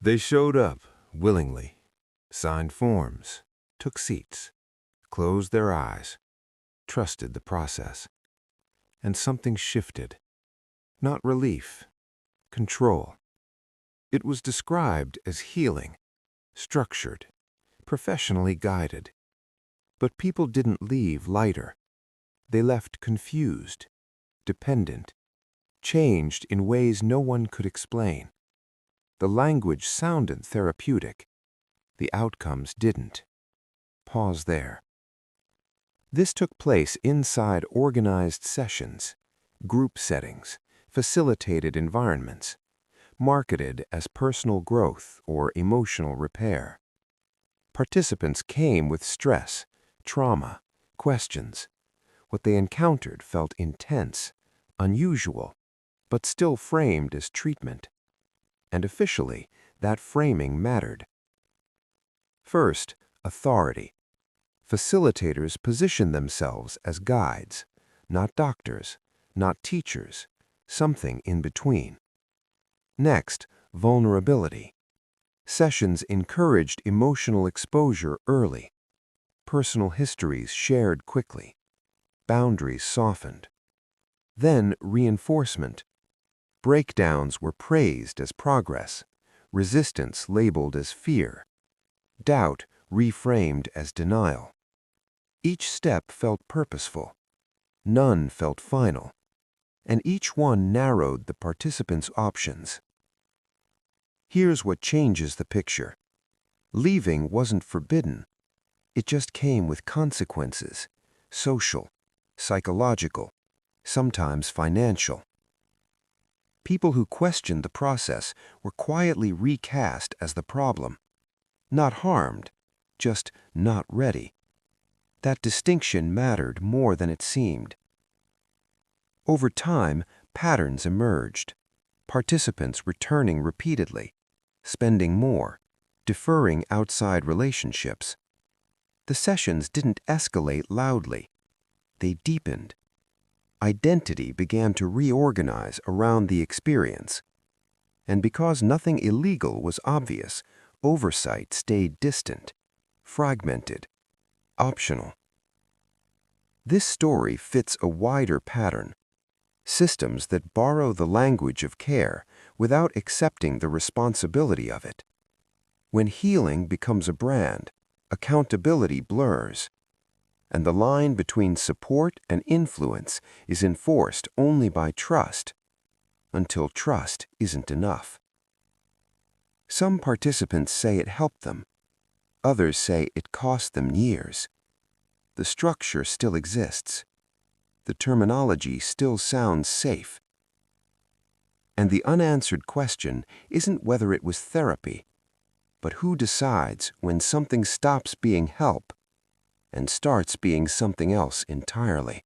They showed up willingly, signed forms, took seats, closed their eyes, trusted the process. And something shifted. Not relief, control. It was described as healing, structured, professionally guided. But people didn't leave lighter. They left confused, dependent, changed in ways no one could explain. The language sounded therapeutic. The outcomes didn't. Pause there. This took place inside organized sessions, group settings, facilitated environments, marketed as personal growth or emotional repair. Participants came with stress, trauma, questions. What they encountered felt intense, unusual, but still framed as treatment. And officially, that framing mattered. First, authority. Facilitators position themselves as guides, not doctors, not teachers, something in between. Next, vulnerability. Sessions encouraged emotional exposure early. Personal histories shared quickly. Boundaries softened. Then reinforcement. Breakdowns were praised as progress, resistance labeled as fear, doubt reframed as denial. Each step felt purposeful. None felt final. And each one narrowed the participants' options. Here's what changes the picture. Leaving wasn't forbidden. It just came with consequences, social, psychological, sometimes financial. People who questioned the process were quietly recast as the problem. Not harmed, just not ready. That distinction mattered more than it seemed. Over time, patterns emerged. Participants returning repeatedly, spending more, deferring outside relationships. The sessions didn't escalate loudly. They deepened. Identity began to reorganize around the experience. And because nothing illegal was obvious, oversight stayed distant, fragmented, optional. This story fits a wider pattern. Systems that borrow the language of care without accepting the responsibility of it. When healing becomes a brand, accountability blurs, and the line between support and influence is enforced only by trust, until trust isn't enough. Some participants say it helped them. Others say it cost them years. The structure still exists. The terminology still sounds safe. And the unanswered question isn't whether it was therapy, but who decides when something stops being help and starts being something else entirely.